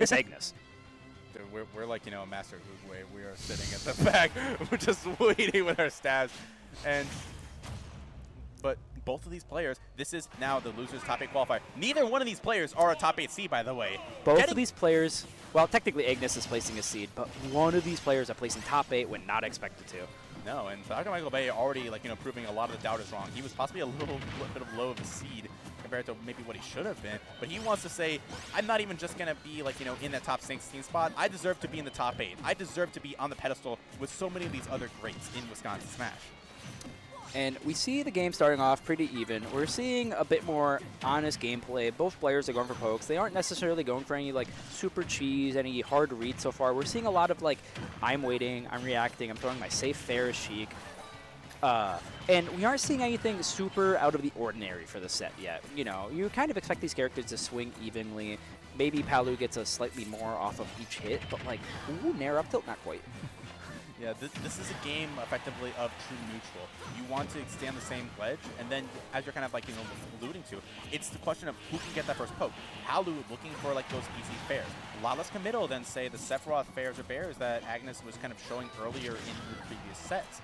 It's Agnes. Dude, we're like, a master Oogway. We are sitting at the back. We're just waiting with our stabs. But both of these players, this is now the loser's top 8 qualifier. Neither one of these players are a top 8 seed, by the way. Both of these players, well, technically Agnes is placing a seed, but one of these players are placing top 8 when not expected to. No, and DrMichaelBay already, proving a lot of the doubters wrong. He was possibly a little bit of low of a seed compared to maybe what he should have been. But he wants to say, I'm not even just going to be, in that top 16 spot. I deserve to be in the top 8. I deserve to be on the pedestal with so many of these other greats in Wisconsin Smash. And we see the game starting off pretty even. We're seeing a bit more honest gameplay. Both players are going for pokes. They aren't necessarily going for any super cheese, any hard read so far. We're seeing a lot of I'm waiting, I'm reacting, I'm throwing my safe fair Sheik. And we aren't seeing anything super out of the ordinary for the set yet. You kind of expect these characters to swing evenly. Maybe Palu gets a slightly more off of each hit, but ooh, Nair up tilt, not quite. Yeah, this is a game effectively of true neutral. You want to stay on the same ledge, and then as you're kind of alluding to, it's the question of who can get that first poke. Palu looking for those easy fairs. A lot less committal than say the Sephiroth fairs or bears that Agnes was kind of showing earlier in the previous sets.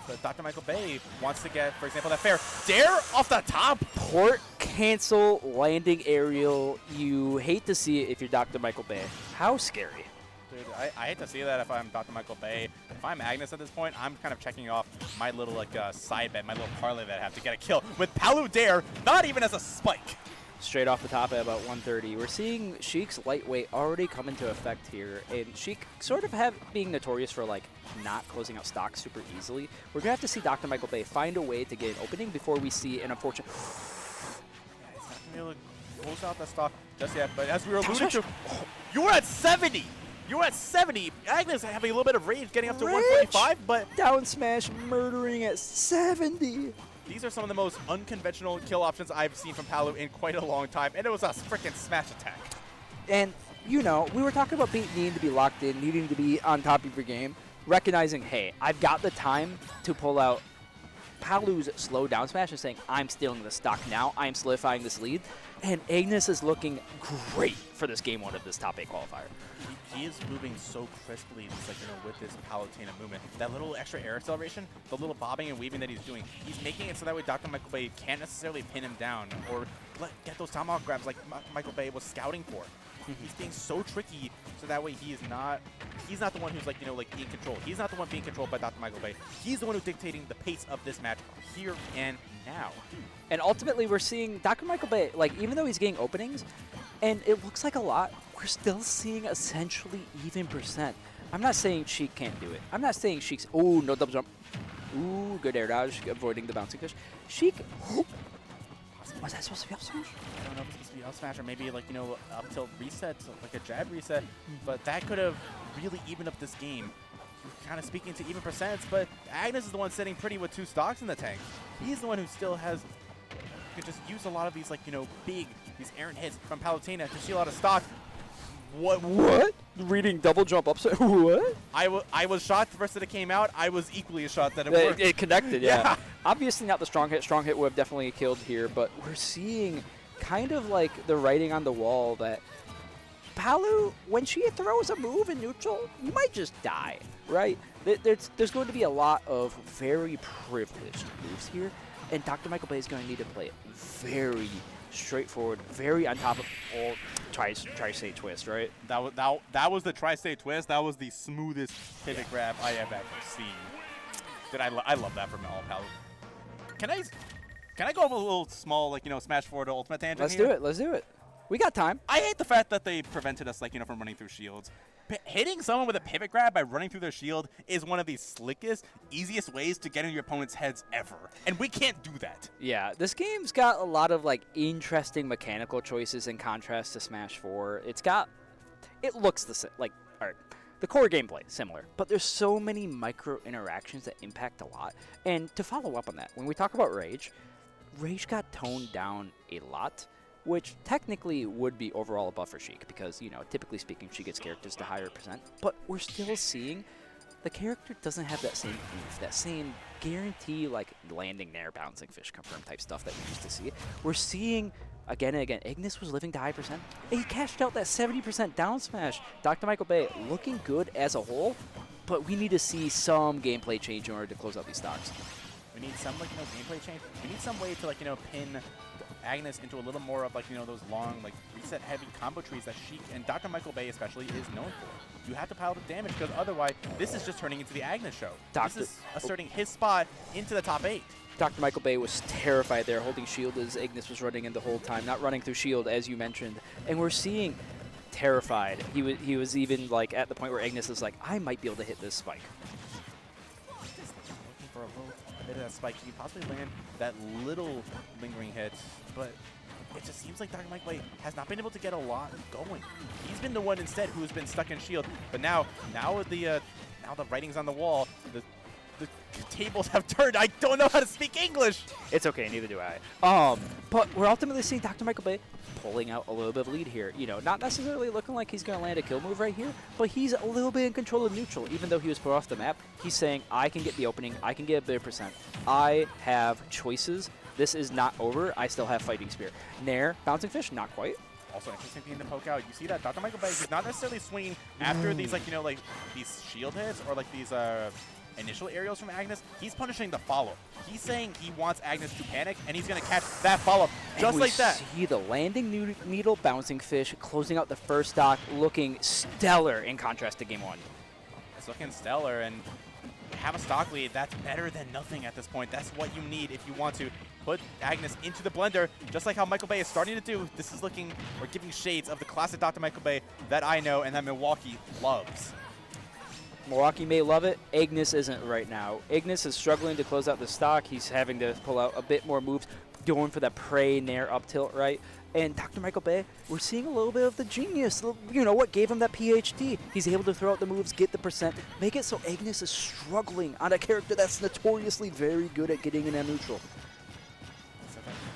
But DrMichaelBay wants to get, for example, that fair dare off the top. Port cancel landing aerial. You hate to see it if you're DrMichaelBay. How scary. Dude, I hate to see that if I'm DrMichaelBay. If I'm Agnes at this point, I'm kind of checking off my little side bet, my little parlay that I have to get a kill with Palu Dare, not even as a spike. Straight off the top at about 130. We're seeing Sheik's lightweight already come into effect here, and Sheik sort of being notorious for not closing out stock super easily. We're gonna have to see DrMichaelBay find a way to get an opening before we see an unfortunate. Yeah, it's not gonna be able to close out that stock just yet. But as we were alluding to, you were at 70. You were at 70. Agnes having a little bit of rage, getting up to 145, but down smash murdering at 70. These are some of the most unconventional kill options I've seen from Palu in quite a long time, and it was a freaking smash attack. And, we were talking about needing to be locked in, needing to be on top of your game, recognizing, hey, I've got the time to pull out Palu's slow down smash and saying, I'm stealing the stock now, I'm solidifying this lead, and Agnes is looking great for this game 1 of this top 8 qualifier. He is moving so crisply, with this Palutena movement. That little extra air acceleration, the little bobbing and weaving that he's doing, he's making it so that way DrMichaelBay can't necessarily pin him down or get those tomahawk grabs like DrMichaelBay was scouting for. He's being so tricky, so that way he's not the one who's in control. He's not the one being controlled by DrMichaelBay. He's the one who's dictating the pace of this match here and now. And ultimately, we're seeing DrMichaelBay, even though he's getting openings, and it looks like a lot, we're still seeing essentially even percent. I'm not saying Sheik can't do it. I'm not saying Sheik's, oh, no double jump. Ooh, good air dodge, avoiding the bouncing fish. Sheik, was that supposed to be up smash? I don't know if it's supposed to be up smash or maybe up tilt reset, like a jab reset, but that could have really evened up this game. Kind of speaking to even percents, but Agnes is the one sitting pretty with 2 stocks in the tank. He's the one who still could just use a lot of these these errant hits from Palutena to see a lot of stock. What? Reading double jump upside? What? I was shocked the first that it came out. I was equally shocked that it worked. It connected, yeah. Obviously not the strong hit. Strong hit would have definitely killed here, but we're seeing kind of the writing on the wall that Palu, when she throws a move in neutral, you might just die, right? There's going to be a lot of very privileged moves here, and DrMichaelBay is going to need to play it very straightforward, very on top of all tri-state twist, right? That was the tri-state twist. That was the smoothest pivot grab I have ever seen. Dude, I love that from all Palu. Can I go a little small, smash forward to ultimate tangent here? Let's do it. We got time. I hate the fact that they prevented us, from running through shields. Hitting someone with a pivot grab by running through their shield is one of the slickest, easiest ways to get in your opponent's heads ever. And we can't do that. Yeah, this game's got a lot of interesting mechanical choices in contrast to Smash 4. It looks the same, alright, the core gameplay similar, but there's so many micro interactions that impact a lot. And to follow up on that, when we talk about Rage got toned down a lot, which technically would be overall a buff for Sheik because, typically speaking, she gets characters to higher percent. But we're still seeing the character doesn't have that same oomph, that same guarantee, landing there, bouncing fish confirm type stuff that we used to see. We're seeing again and again. Agnes was living to high percent, and he cashed out that 70% down smash. DrMichaelBay looking good as a whole, but we need to see some gameplay change in order to close out these stocks. We need some, like, gameplay change. We need some way to, like, pin Agnes into a little more of, like, those long, like, reset-heavy combo trees that Sheik and DrMichaelBay especially is known for. You have to pile the damage, because otherwise, this is just turning into the Agnes show. This is asserting his spot into the top 8. DrMichaelBay was terrified there, holding shield as Agnes was running in the whole time, not running through shield, as you mentioned. And we're seeing terrified. He was even, like, at the point where Agnes is like, I might be able to hit this spike. Looking for a bit of that spike. He can possibly land that little lingering hit, but it just seems like DrMichaelBay has not been able to get a lot going. He's been the one instead who has been stuck in shield, but now the writing's on the wall. The tables have turned. I don't know how to speak English. It's okay, neither do I. But we're ultimately seeing DrMichaelBay pulling out a little bit of lead here. You know, not necessarily looking like he's going to land a kill move right here, but he's a little bit in control of neutral. Even though he was put off the map, he's saying, I can get the opening, I can get a bit of percent. I have choices. This is not over. I still have Fighting Spear. Nair, Bouncing Fish, not quite. Also interesting thing to poke out. You see that DrMichaelBay is not necessarily swinging after these, like, like these shield hits or like these initial aerials from Agnes. He's punishing the follow. He's saying he wants Agnes to panic, and he's going to catch that follow just like that. See the landing needle, Bouncing Fish, closing out the first stock, looking stellar in contrast to game 1. It's looking stellar, and have a stock lead. That's better than nothing at this point. That's what you need if you want to put Agnes into the blender, just like how MichaelBay is starting to do. This is looking, or giving shades of the classic DrMichaelBay that I know and that Milwaukee loves. Milwaukee may love it. Agnes isn't right now. Agnes is struggling to close out the stock. He's having to pull out a bit more moves, going for that prey Nair up tilt, right? And DrMichaelBay, we're seeing a little bit of the genius. You know what gave him that PhD? He's able to throw out the moves, get the percent, make it so Agnes is struggling on a character that's notoriously very good at getting in a neutral.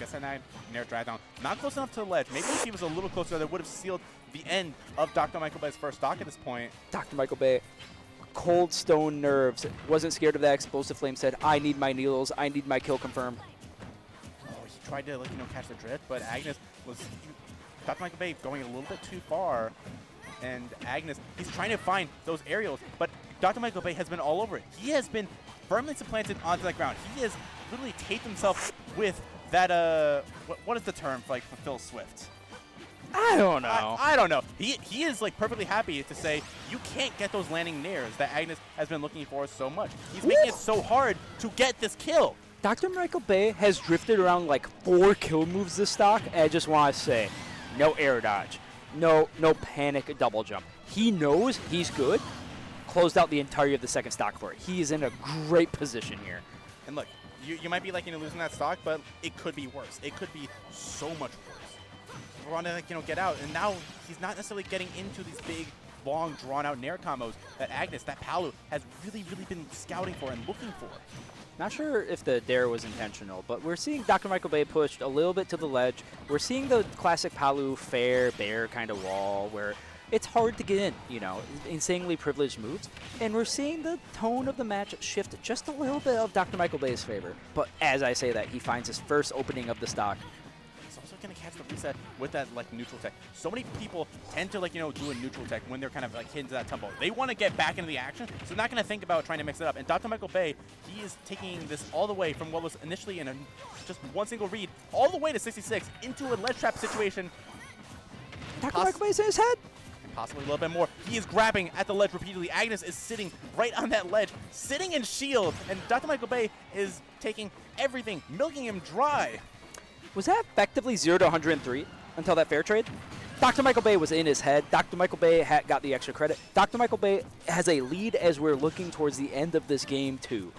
Guess that Nair drive down. Not close enough to the ledge. Maybe if he was a little closer, that would have sealed the end of DrMichaelBay's first stock at this point. DrMichaelBay, cold stone nerves, wasn't scared of that explosive flame, said, I need my needles, I need my kill confirm. Oh, he tried to, like, catch the drift, but Agnes was, DrMichaelBay going a little bit too far, and Agnes, he's trying to find those aerials, but DrMichaelBay has been all over it. He has been firmly supplanted onto that ground. He has literally taped himself with that, what is the term for, like, for Phil Swift? I don't know. I don't know. He is, like, perfectly happy to say you can't get those landing nairs that Agnes has been looking for so much. He's making it so hard to get this kill. DrMichaelBay has drifted around like 4 kill moves this stock, and I just want to say, no air dodge, no panic double jump. He knows he's good. Closed out the entirety of the second stock for it. He is in a great position here. And look, you might be, like, losing that stock, but it could be worse. It could be so much worse. We're on to, like, get out, and now he's not necessarily getting into these big, long, drawn-out Nair combos that Agnes, that Palu, has really, really been scouting for and looking for. Not sure if the dare was intentional, but we're seeing DrMichaelBay pushed a little bit to the ledge. We're seeing the classic Palu fair, bear kind of wall where it's hard to get in, you know, insanely privileged moves. And we're seeing the tone of the match shift just a little bit of DrMichaelBay's favor. But as I say that, he finds his first opening of the stock. Also going to catch the reset with that, like, neutral tech. So many people tend to, like, do a neutral tech when they're kind of, like, hit into that tempo. They want to get back into the action, so they're not going to think about trying to mix it up. And DrMichaelBay, he is taking this all the way from what was initially in just one single read, all the way to 66 into a ledge trap situation. DrMichaelBay's in his head. And possibly a little bit more. He is grabbing at the ledge repeatedly. Agnes is sitting right on that ledge, sitting in shield, and DrMichaelBay is taking everything, milking him dry. Was that effectively 0 to 103 until that fair trade? DrMichaelBay was in his head. DrMichaelBay got the extra credit. DrMichaelBay has a lead as we're looking towards the end of this game, too.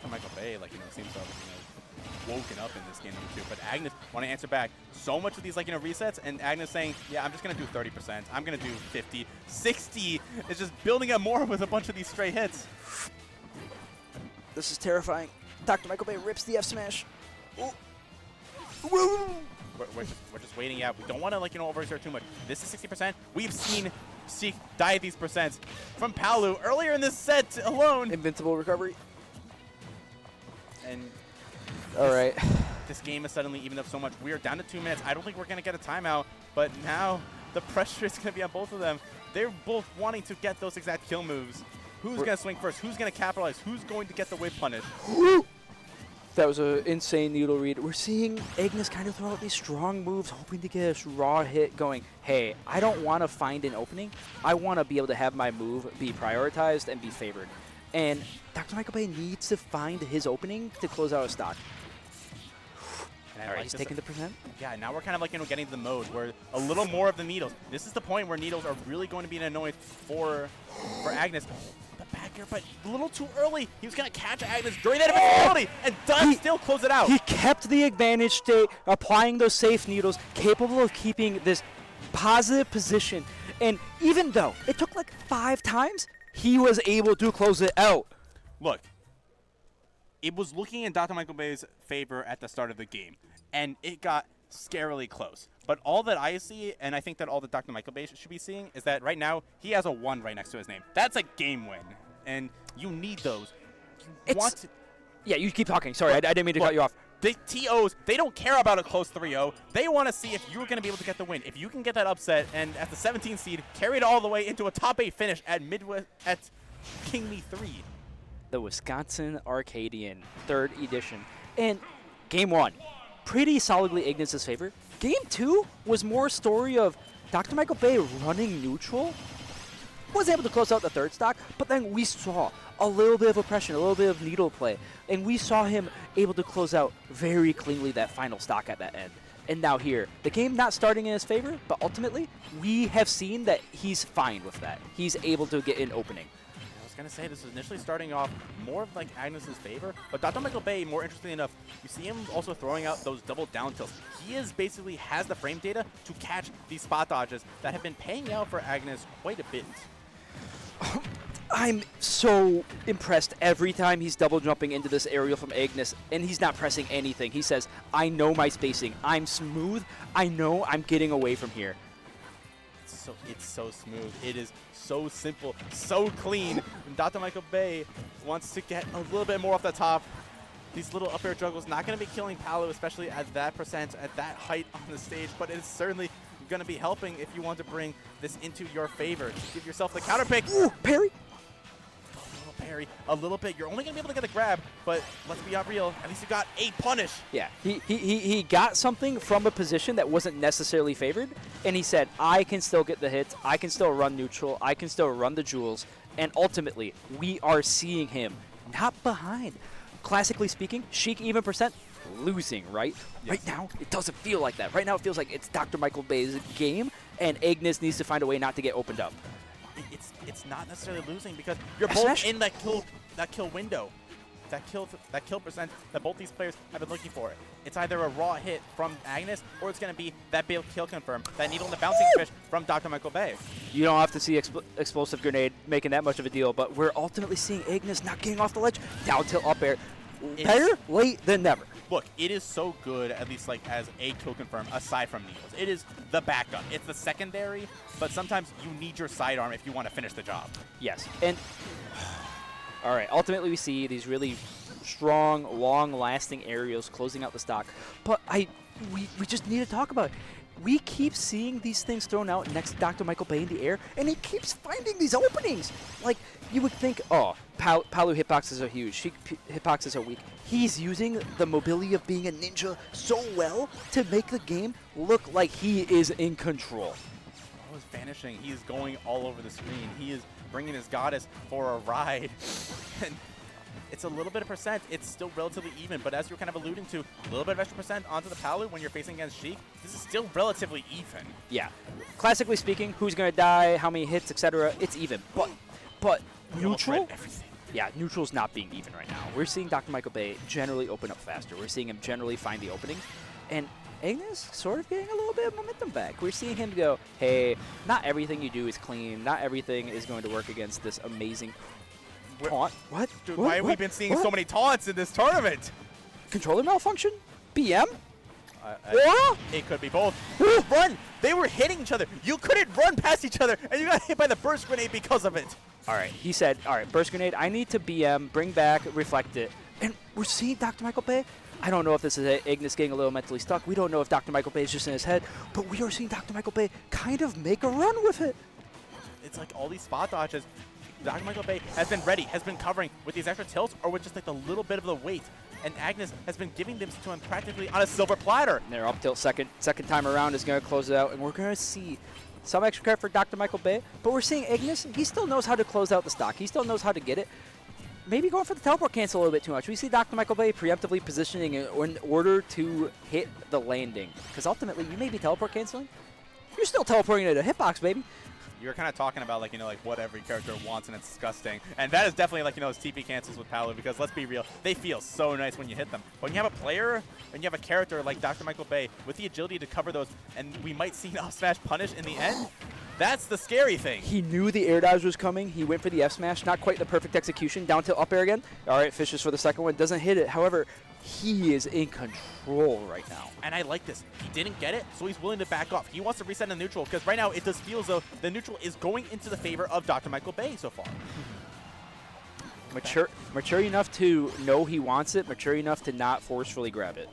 DrMichaelBay, like, seems to have, woken up in this game number 2. But Agnes want to answer back. So much of these, like, resets, and Agnes saying, yeah, I'm just going to do 30%. I'm going to do 50. 60 is just building up more with a bunch of these stray hits. This is terrifying. DrMichaelBay rips the F smash. Ooh. We're just waiting out. We don't want to, like, overexert too much. This is 60%. We've seen Sheik die at these percents from Palu earlier in this set alone. Invincible recovery. And all right. this game is suddenly evened up so much. We are down to 2 minutes. I don't think we're going to get a timeout, but now the pressure is going to be on both of them. They're both wanting to get those exact kill moves. Who's going to swing first? Who's going to capitalize? Who's going to get the whip punish? That was an insane needle read. We're seeing Agnes kind of throw out these strong moves, hoping to get a raw hit going, hey, I don't want to find an opening. I want to be able to have my move be prioritized and be favored. And DrMichaelBay needs to find his opening to close out a stock. All right, he's taking the percent. Yeah, now we're kind of like, getting to the mode where a little more of the needles. This is the point where needles are really going to be an annoyance for Agnes. The back air, but a little too early. He was going to catch Agnes during that invincibility and does still close it out. He kept the advantage state, applying those safe needles, capable of keeping this positive position. And even though it took like 5 times, he was able to close it out. Look, it was looking in DrMichaelBay's favor at the start of the game, and it got scarily close. But all that I see, and I think that all that DrMichaelBay should be seeing, is that right now he has a 1 right next to his name. That's a game win, and you need those. Yeah, you keep talking. Sorry, I didn't mean to cut you off. The TOs, they don't care about a close 3-0. They want to see if you're going to be able to get the win. If you can get that upset and at the 17th seed, carry it all the way into a top 8 finish at King Me 3. The Wisconsin Arcadian 3rd edition. And game 1, pretty solidly Agnes' favor. Game 2 was more a story of DrMichaelBay running neutral. Was able to close out the 3rd stock, but then we saw a little bit of oppression, a little bit of needle play, and we saw him able to close out very cleanly that final stock at that end. And now here, the game not starting in his favor, but ultimately, we have seen that he's fine with that. He's able to get an opening. I was going to say, this was initially starting off more of like Agnes' favor, but DrMichaelBay, more interestingly enough, you see him also throwing out those double down tilts. He basically has the frame data to catch these spot dodges that have been paying out for Agnes quite a bit. I'm so impressed every time he's double jumping into this aerial from Agnes, and he's not pressing anything. He says, I know my spacing. I'm smooth. I know I'm getting away from here. It's so smooth. It is so simple, so clean. And DrMichaelBay wants to get a little bit more off the top. These little up air juggles not going to be killing Palu, especially at that percent, at that height on the stage, but it's certainly going to be helping if you want to bring this into your favor. Give yourself the counter pick. Ooh, parry. Parry a little bit. You're only going to be able to get the grab, but let's be real. At least you got a punish. Yeah, he got something from a position that wasn't necessarily favored, and he said, I can still get the hits, I can still run neutral, I can still run the jewels, and ultimately, we are seeing him not behind. Classically speaking, Sheik even percent losing, right? Yes. Right now, it doesn't feel like that. Right now, it feels like it's DrMichaelBay's game, and Agnes needs to find a way not to get opened up. It's not necessarily losing because you're both in that kill window, that kill percent that both these players have been looking for. It's either a raw hit from Agnes or it's going to be that big kill confirm, that needle in the bouncing fish from DrMichaelBay. You don't have to see explosive grenade making that much of a deal, but we're ultimately seeing Agnes not getting off the ledge, down tilt up air. Better late than never. Look, it is so good, at least like as a kill confirm, aside from needles. It is the backup. It's the secondary, but sometimes you need your sidearm if you want to finish the job. Yes, and all right, ultimately we see these really strong, long-lasting aerials closing out the stock, but we just need to talk about it. We keep seeing these things thrown out next to DrMichaelBay in the air, and he keeps finding these openings. Like, you would think, oh, Palu hitboxes are huge, Sheik hitboxes are weak. He's using the mobility of being a ninja so well to make the game look like he is in control. Oh, he's vanishing. He is going all over the screen. He is bringing his goddess for a ride. And it's a little bit of percent. It's still relatively even, but as you're kind of alluding to, a little bit of extra percent onto the Palu when you're facing against Sheik, this is still relatively even. Yeah. Classically speaking, who's going to die, how many hits, etc., it's even. But neutral? Yeah, neutral's not being even right now. We're seeing DrMichaelBay generally open up faster. We're seeing him generally find the openings. And Agnes sort of getting a little bit of momentum back. We're seeing him go, hey, not everything you do is clean. Not everything is going to work against this amazing taunt. What? Dude, why have we been seeing so many taunts in this tournament? Controller malfunction? BM? It could be both. Run! They were hitting each other. You couldn't run past each other, and you got hit by the burst grenade because of it. All right, he said, all right, burst grenade, I need to BM, bring back, reflect it. And we're seeing DrMichaelBay. I don't know if this is Agnes getting a little mentally stuck. We don't know if DrMichaelBay is just in his head, but we are seeing DrMichaelBay kind of make a run with it. It's like all these spot dodges. DrMichaelBay has been ready, has been covering with these extra tilts or with just like the little bit of the weight. And Agnes has been giving them to him practically on a silver platter. And their up tilt second time around is going to close it out, and we're going to see some extra credit for DrMichaelBay, but we're seeing Agnes, he still knows how to close out the stock. He still knows how to get it. Maybe going for the teleport cancel a little bit too much. We see DrMichaelBay preemptively positioning in order to hit the landing. Because ultimately, you may be teleport canceling. You're still teleporting into the hitbox, baby. You're kind of talking about, like, you know, like what every character wants, and it's disgusting. And that is definitely, like, you know, those TP cancels with Palu, because let's be real, they feel so nice when you hit them. But when you have a player, and you have a character like DrMichaelBay with the agility to cover those, and we might see an up smash punish in the end, that's the scary thing. He knew the air dodge was coming. He went for the F smash. Not quite the perfect execution. Down tilt up air again. All right, fishes for the second one. Doesn't hit it. However, he is in control right now. And I like this. He didn't get it, so he's willing to back off. He wants to reset the neutral, because right now it does feel as though the neutral is going into the favor of DrMichaelBay so far. Mature enough to know he wants it. Mature enough to not forcefully grab it.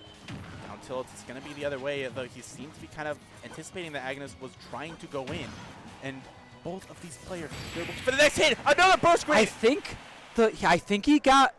Down tilt, it's going to be the other way, though he seems to be kind of anticipating that Agnes was trying to go in. And both of these players, they're looking for the next hit. Another burst grenade. I think he got,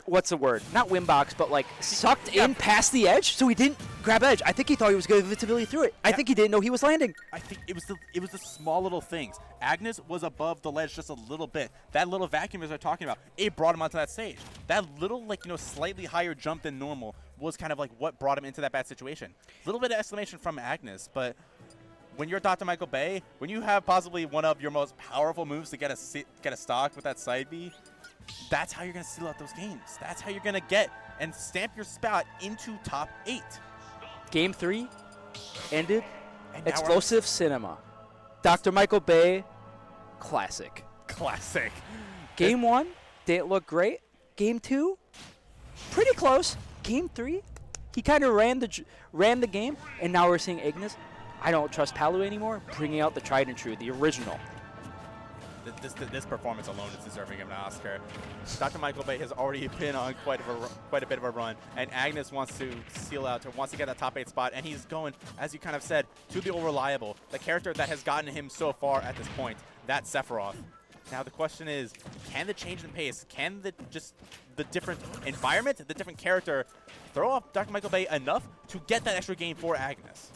what's the word? Not windbox, but like sucked in past the edge, so he didn't grab edge. I think he thought he was getting invincibility through it. I think he didn't know he was landing. I think it was the small little things. Agnes was above the ledge just a little bit. That little vacuum as they're talking about, it brought him onto that stage. That little, like, you know, slightly higher jump than normal was kind of like what brought him into that bad situation. A little bit of exclamation from Agnes, but when you're DrMichaelBay, when you have possibly one of your most powerful moves to get a stock with that side B, that's how you're going to seal out those games. That's how you're going to get and stamp your spot into top 8. Game 3 ended. Explosive cinema. DrMichaelBay, classic. Classic. Game 1 didn't look great. Game 2, pretty close. Game 3, he kind of ran the game, and now we're seeing Agnes. I don't trust Palu anymore, bringing out the tried and true, the original. This performance alone is deserving of an Oscar. DrMichaelBay has already been on quite a bit of a run, and Agnes wants to seal out, or wants to get that top 8 spot, and he's going, as you kind of said, to the reliable, the character that has gotten him so far at this point, that's Sephiroth. Now the question is, can the change in pace, can the different environment, the different character, throw off DrMichaelBay enough to get that extra game for Agnes?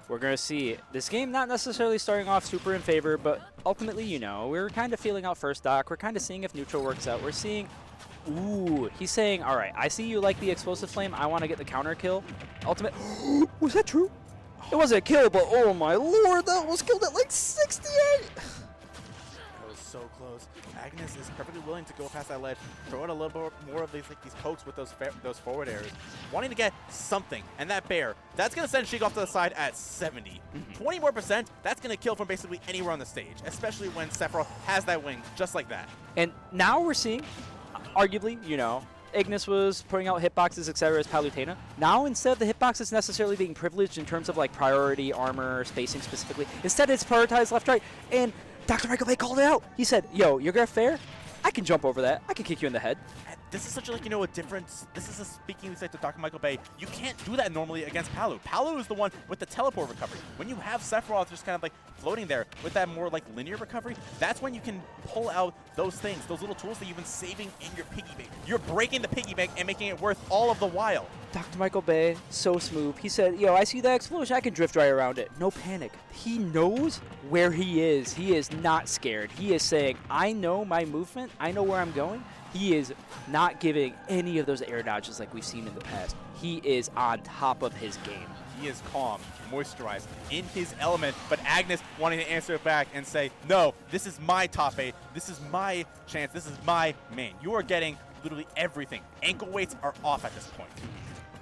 We're going to see this game not necessarily starting off super in favor, but ultimately, you know, we're kind of feeling out first stock. We're kind of seeing if neutral works out. We're seeing, ooh, he's saying, all right, I see you like the explosive flame. I want to get the counter kill. Ultimate, was that true? It wasn't a kill, but oh my lord, that was killed at like 68. That was so close. Agnes is perfectly willing to go past that ledge, throw out a little bit more of these pokes with those forward airs, wanting to get something. And that bear, that's going to send Sheik off to the side at 70. 20 more %, that's going to kill from basically anywhere on the stage, especially when Sephiroth has that wing just like that. And now we're seeing, arguably, you know, Agnes was putting out hitboxes, etc. as Palutena. Now, instead of the hitboxes necessarily being privileged in terms of like priority, armor, spacing specifically, instead it's prioritized left-right. And DrMichaelBay called it out. He said, yo, you're gonna fair? I can jump over that. I can kick you in the head. This is such a, like, you know, a difference. This is a speaking insight to DrMichaelBay. You can't do that normally against Palu. Palu is the one with the teleport recovery. When you have Sephiroth just kind of like floating there with that more like linear recovery, that's when you can pull out those things, those little tools that you've been saving in your piggy bank. You're breaking the piggy bank and making it worth all of the while. DrMichaelBay, so smooth. He said, yo, I see that explosion. I can drift right around it. No panic. He knows where he is. He is not scared. He is saying, I know my movement. I know where I'm going. He is not giving any of those air dodges like we've seen in the past. He is on top of his game. He is calm, moisturized, in his element, but Agnes wanting to answer it back and say, no, this is my top 8. This is my chance. This is my main. You are getting literally everything. Ankle weights are off at this point.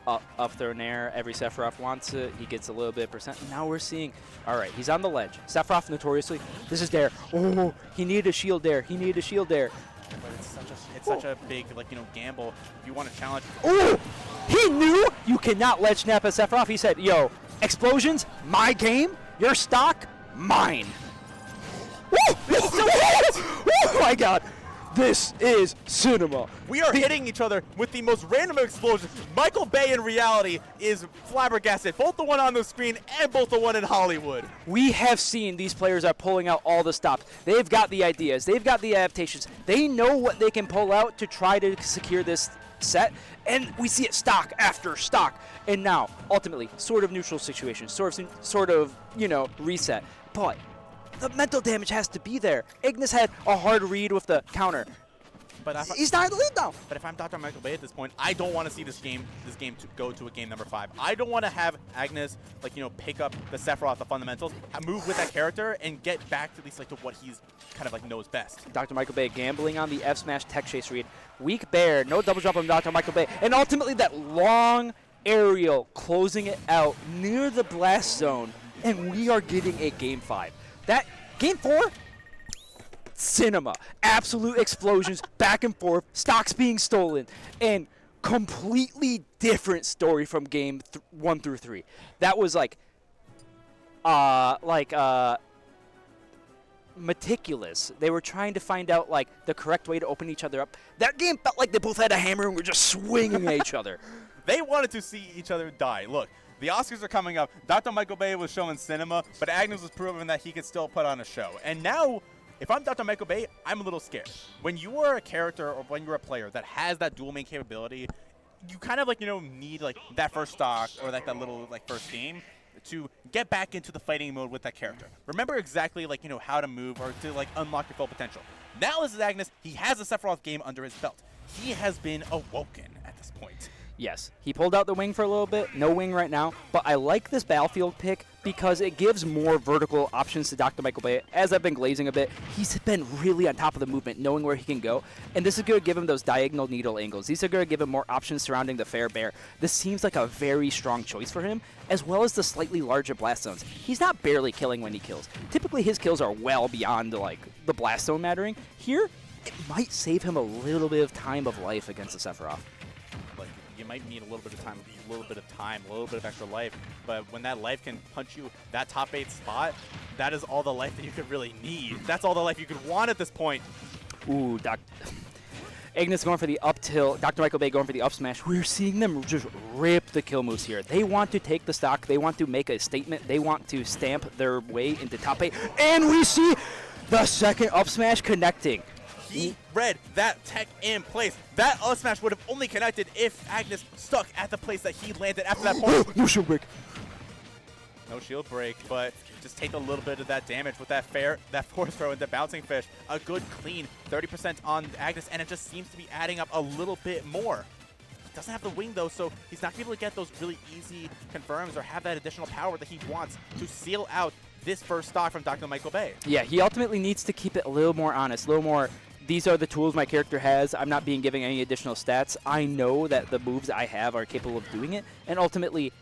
Up throw in air. Every Sephiroth wants it. He gets a little bit %. Now we're seeing, all right, he's on the ledge. Sephiroth notoriously, this is dare. Oh, he needed a shield dare. He needed a shield dare. But it's such a big, like, you know, gamble. If you want to challenge. Oh, he knew you cannot ledge snap at Sephiroth. He said, yo, explosions, my game. Your stock, mine. Oh my God. This is cinema. We are hitting each other with the most random explosions. Michael Bay in reality is flabbergasted. Both the one on the screen and both the one in Hollywood. We have seen these players are pulling out all the stops. They've got the ideas. They've got the adaptations. They know what they can pull out to try to secure this set. And we see it stock after stock. And now, ultimately, sort of neutral situation, sort of, you know, reset. But the mental damage has to be there. Agnes had a hard read with the counter. But He's not in the lead now. But if I'm DrMichaelBay at this point, I don't want to see this game to go to a game number 5. I don't want to have Agnes, like, you know, pick up the Sephiroth, the fundamentals, move with that character, and get back to at least like to what he's kind of like knows best. DrMichaelBay gambling on the F smash tech chase read. Weak bear, no double drop on DrMichaelBay, and ultimately that long aerial closing it out near the blast zone, and we are getting a game 5. That game 4. Cinema, absolute explosions, back and forth, stocks being stolen, and completely different story from game 1 through 3. That was meticulous. They were trying to find out like the correct way to open each other up. That game felt like they both had a hammer and were just swinging at each other. They wanted to see each other die. Look, the Oscars are coming up. DrMichaelBay was showing cinema, but Agnes was proving that he could still put on a show. And now, if I'm DrMichaelBay, I'm a little scared. When you are a character or when you're a player that has that dual main capability, you kind of like, you know, need like that first stock or like that little like first game to get back into the fighting mode with that character. Remember exactly like, you know, how to move or to like unlock your full potential. Now this is Agnes. He has a Sephiroth game under his belt. He has been awoken at this point. Yes, he pulled out the wing for a little bit. No wing right now, but I like this battlefield pick because it gives more vertical options to DrMichaelBay. As I've been glazing a bit, he's been really on top of the movement, knowing where he can go, and this is going to give him those diagonal needle angles. These are going to give him more options surrounding the fair bear. This seems like a very strong choice for him, as well as the slightly larger blast zones. He's not barely killing when he kills. Typically, his kills are well beyond like the blast zone mattering. Here, it might save him a little bit of time of life against the Sephiroth. You might need a little bit of time, a little bit of extra life, but when that life can punch you that top 8 spot, that is all the life that you could really need. That's all the life you could want at this point. Ooh, Agnes going for the up tilt, DrMichaelBay going for the up smash. We're seeing them just rip the kill moves here. They want to take the stock, they want to make a statement, they want to stamp their way into top 8, and we see the second up smash connecting. He read that tech in place. That up smash would have only connected if Agnes stuck at the place that he landed after that point. No shield break. No shield break, but just take a little bit of that damage with that force throw into bouncing fish. A good clean 30% on Agnes, and it just seems to be adding up a little bit more. He doesn't have the wing though, so he's not able to get those really easy confirms or have that additional power that he wants to seal out this first stock from DrMichaelBay. Yeah, he ultimately needs to keep it a little more honest, a little more. These are the tools my character has. I'm not being given any additional stats. I know that the moves I have are capable of doing it, and ultimately,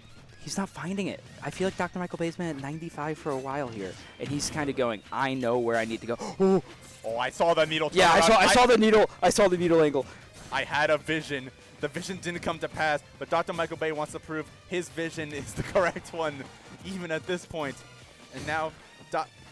he's not finding it. I feel like DrMichaelBay's been at 95 for a while here, and he's kind of going, I know where I need to go. Oh, I saw the needle. Yeah, I saw the needle. I saw the needle angle. I had a vision. The vision didn't come to pass, but DrMichaelBay wants to prove his vision is the correct one, even at this point. And now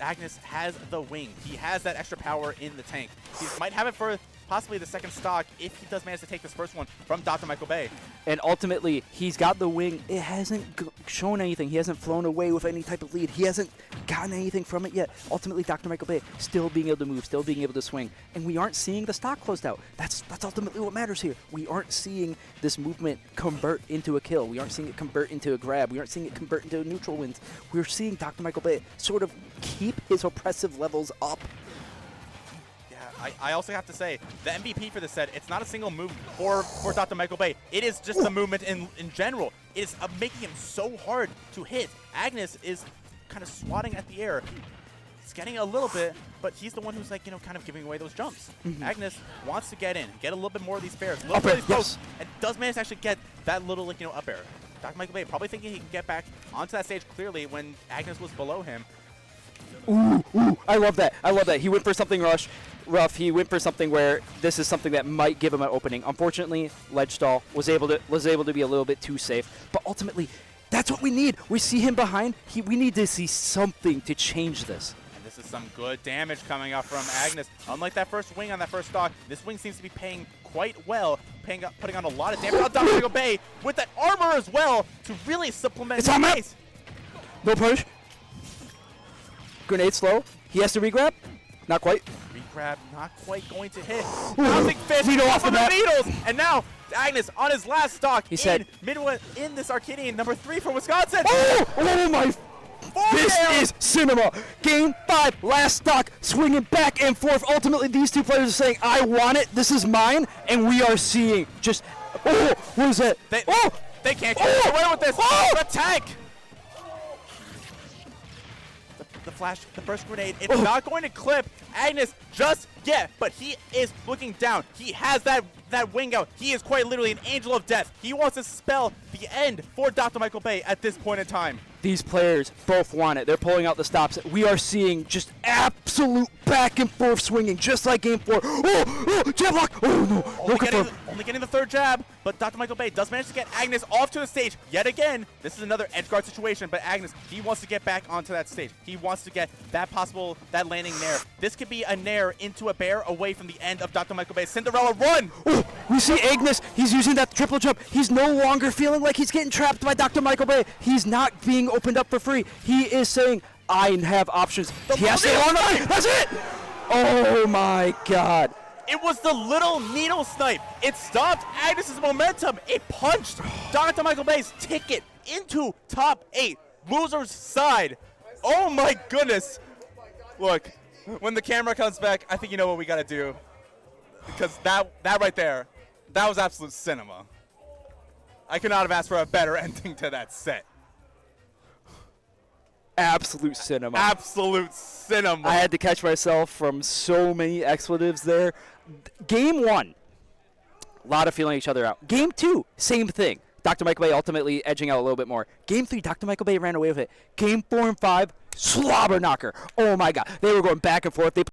Agnes has the wing. He has that extra power in the tank. He might have it for possibly the second stock if he does manage to take this first one from DrMichaelBay. And ultimately, he's got the wing. It hasn't shown anything. He hasn't flown away with any type of lead. He hasn't gotten anything from it yet. Ultimately, DrMichaelBay still being able to move, still being able to swing. And we aren't seeing the stock closed out. That's ultimately what matters here. We aren't seeing this movement convert into a kill. We aren't seeing it convert into a grab. We aren't seeing it convert into neutral wins. We're seeing DrMichaelBay sort of keep his oppressive levels up. I also have to say, the MVP for this set, it's not a single move for DrMichaelBay. It is just the movement in general. It is making him so hard to hit. Agnes is kind of swatting at the air. He's getting a little bit, but he's the one who's like, you know, kind of giving away those jumps. Agnes wants to get in, get a little bit more of these fairs, a little bit of these posts, and does manage to actually get that little, like, you know, up air. DrMichaelBay probably thinking he can get back onto that stage clearly when Agnes was below him. Ooh, I love that. I love that. He went for something rough. He went for something where this is something that might give him an opening. Unfortunately, ledge stall was able to be a little bit too safe. But ultimately, that's what we need. We see him behind. We need to see something to change this. And this is some good damage coming out from Agnes. Unlike that first wing on that first stock, this wing seems to be paying quite well, putting on a lot of damage on DrMichaelBay with that armor as well to really supplement It's on his map. base. No punish. Grenade slow. He has to regrab. Not quite. Regrab not quite going to hit. Bouncing fish Needle off from the the map. needles. And now Agnes on his last stock He said in this Arcadian number 3 for Wisconsin. Oh my. This is cinema. Game 5, last stock, swinging back and forth. Ultimately, these two players are saying, I want it, this is mine, and we are seeing just, what is that? They can't get away with this. The tank. The flash, the burst grenade, it's not going to clip Agnes just yet, but he is looking down. He has that wing out. He is quite literally an angel of death. He wants to spell the end for DrMichaelBay at this point in time. These players both want it. They're pulling out the stops. We are seeing just absolute back and forth swinging, just like Game 4. Jab lock. No. Only getting the third jab, but DrMichaelBay does manage to get Agnes off to the stage yet again. This is another edge guard situation, but Agnes, he wants to get back onto that stage. He wants to get that landing nair. This could be a nair into a bear away from the end of DrMichaelBay's Cinderella run. We see Agnes. He's using that triple jump. He's no longer feeling like he's getting trapped by DrMichaelBay. He's not being opened up for free. He is saying, I have options. He has to run away. That's it. Oh my God. It was the little needle snipe. It stopped Agnes's momentum. It punched DrMichaelBay's ticket into top 8. Loser's side. Oh my goodness. Look, when the camera comes back, I think you know what we got to do. Because that right there, that was absolute cinema. I could not have asked for a better ending to that set. Absolute cinema. Absolute cinema. I had to catch myself from so many expletives there. Game 1, a lot of feeling each other out. Game 2, same thing. DrMichaelBay ultimately edging out a little bit more. Game 3, DrMichaelBay ran away with it. Game 4 and 5, slobber knocker. Oh my God. They were going back and forth. They